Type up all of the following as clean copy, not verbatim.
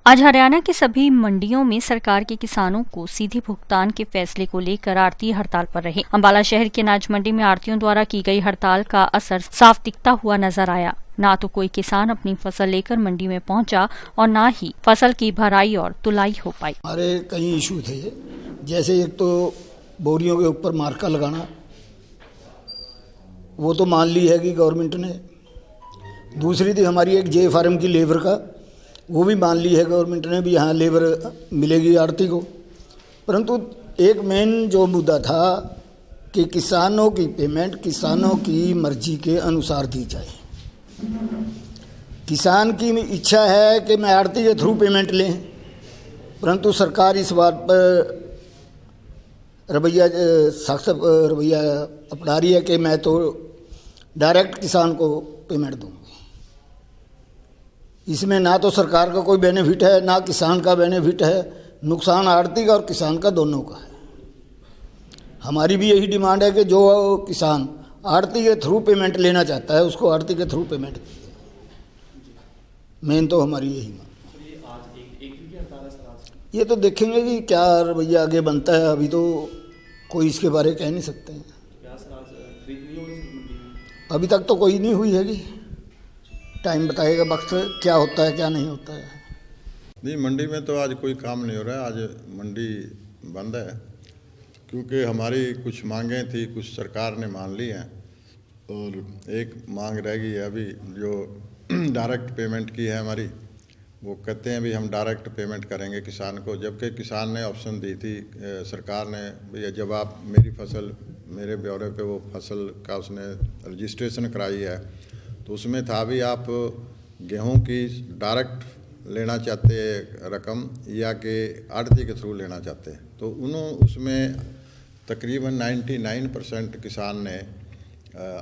आज हरियाणा की सभी मंडियों में सरकार के किसानों को सीधे भुगतान के फैसले को लेकर आढ़ती हड़ताल पर रहे। अंबाला शहर की अनाज मंडी में आढ़तियों द्वारा की गई हड़ताल का असर साफ दिखता हुआ नजर आया। ना तो कोई किसान अपनी फसल लेकर मंडी में पहुंचा और ना ही फसल की भराई और तुलाई हो पाई। हमारे कई इशू थे, जैसे एक तो बोरियों के ऊपर मार्का लगाना, वो तो मान ली है कि गवर्नमेंट ने। दूसरी थी हमारी एक जे फार्म की लेबर का, वो भी मान ली है गवर्नमेंट ने भी यहाँ लेबर मिलेगी आढ़ती को। परंतु एक मेन जो मुद्दा था कि किसानों की पेमेंट किसानों की मर्जी के अनुसार दी जाए। किसान की इच्छा है कि मैं आढ़ती के थ्रू पेमेंट लें, परंतु सरकार इस बात पर सख्त रवैया अपना रही है कि मैं तो डायरेक्ट किसान को पेमेंट दूंगी। इसमें ना तो सरकार का कोई बेनिफिट है, ना किसान का बेनिफिट है। नुकसान आढ़ती का और किसान का दोनों का है। हमारी भी यही डिमांड है कि जो किसान आढ़ती के थ्रू पेमेंट लेना चाहता है उसको आढ़ती के थ्रू पेमेंट दीजिए। मेन तो हमारी यही मांग। ये तो देखेंगे कि क्या रवैया आगे बनता है, अभी तो कोई इसके बारे कह नहीं सकते हैं। अभी तक तो कोई नहीं हुई हैगी, टाइम बताएगा वक्त क्या होता है क्या नहीं होता है। नहीं, मंडी में तो आज कोई काम नहीं हो रहा है। आज मंडी बंद है क्योंकि हमारी कुछ मांगें थी, कुछ सरकार ने मान ली हैं और एक मांग रह गई है अभी जो डायरेक्ट पेमेंट की है हमारी। वो कहते हैं भी हम डायरेक्ट पेमेंट करेंगे किसान को, जबकि किसान ने ऑप्शन दी थी सरकार ने, भैया जब आप मेरी फसल मेरे ब्यौरे पे वो फसल का उसने रजिस्ट्रेशन कराई है तो उसमें था भी आप गेहूं की डायरेक्ट लेना चाहते रकम या कि आढ़ती के थ्रू लेना चाहते हैं। तो उन्होंने उसमें तकरीबन 99% किसान ने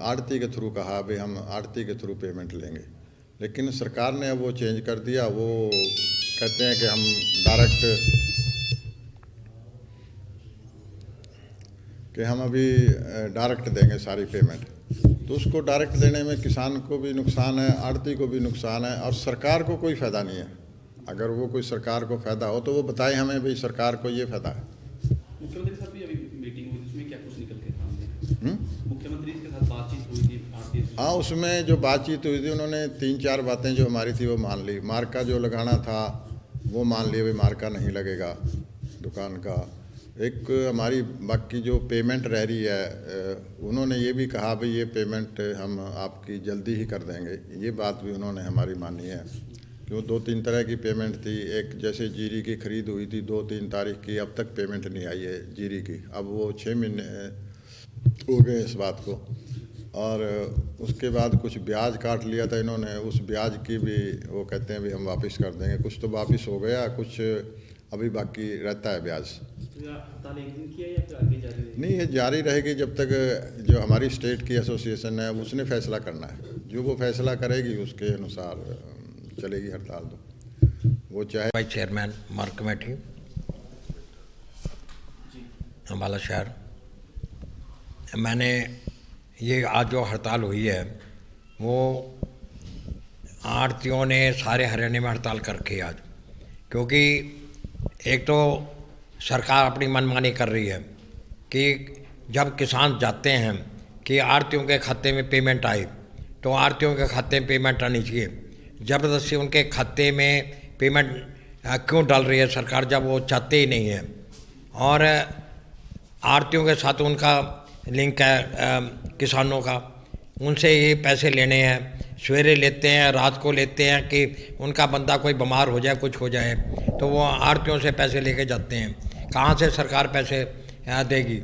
आढ़ती के थ्रू कहा भी हम आढ़ती के थ्रू पेमेंट लेंगे। लेकिन सरकार ने अब वो चेंज कर दिया, वो कहते हैं कि हम अभी डायरेक्ट देंगे सारी पेमेंट। तो उसको डायरेक्ट देने में किसान को भी नुकसान है, आढ़ती को भी नुकसान है और सरकार को कोई फ़ायदा नहीं है। अगर वो कोई सरकार को फ़ायदा हो तो वो बताए हमें भाई सरकार को ये फ़ायदा है। मुख्यमंत्री साहब भी अभी मीटिंग हुई, उसमें क्या कुछ निकल के सामने मुख्यमंत्री के साथ बातचीत हुई थी? हाँ, उसमें जो बातचीत हुई थी उन्होंने 3-4 बातें जो हमारी थी वो मान ली। मार्का जो लगाना था वो मान लिया, भाई मार्का नहीं लगेगा दुकान का। एक हमारी बाकी जो पेमेंट रह रही है उन्होंने ये भी कहा भाई ये पेमेंट हम आपकी जल्दी ही कर देंगे। ये बात भी उन्होंने हमारी मानी है क्यों 2-3 तरह की पेमेंट थी। एक जैसे जीरी की खरीद हुई थी 2-3 तारीख की, अब तक पेमेंट नहीं आई है जीरी की। अब वो 6 महीने हो गए इस बात को। और उसके बाद कुछ ब्याज काट लिया था इन्होंने, उस ब्याज की भी वो कहते हैं भी हम वापस कर देंगे। कुछ तो वापस हो गया, कुछ अभी बाकी रहता है ब्याज। हड़ताल एक दिन किया या फिर आगे जारी रहेगी? नहीं, ये जारी रहेगी जब तक जो हमारी स्टेट की एसोसिएशन है उसने फैसला करना है। जो वो फैसला करेगी उसके अनुसार चलेगी हड़ताल। तो वो चाहे vice chairman mark committee Ambala शहर। मैंने ये आज जो हड़ताल हुई है वो आढ़तियों ने सारे हरियाणा में हड़ताल करके आज, क्योंकि एक तो सरकार अपनी मनमानी कर रही है कि जब किसान जाते हैं कि आढ़तियों के खाते में पेमेंट आए तो आढ़तियों के खाते में पेमेंट आनी चाहिए। ज़बरदस्ती उनके खाते में पेमेंट क्यों डाल रही है सरकार जब वो चाहते ही नहीं है। और आढ़तियों के साथ उनका लिंक है किसानों का, उनसे ये पैसे लेने हैं, सवेरे लेते हैं रात को लेते हैं कि उनका बंदा कोई बीमार हो जाए कुछ हो जाए तो वो आढ़तियों से पैसे लेके जाते हैं। कहाँ से सरकार पैसे देगी?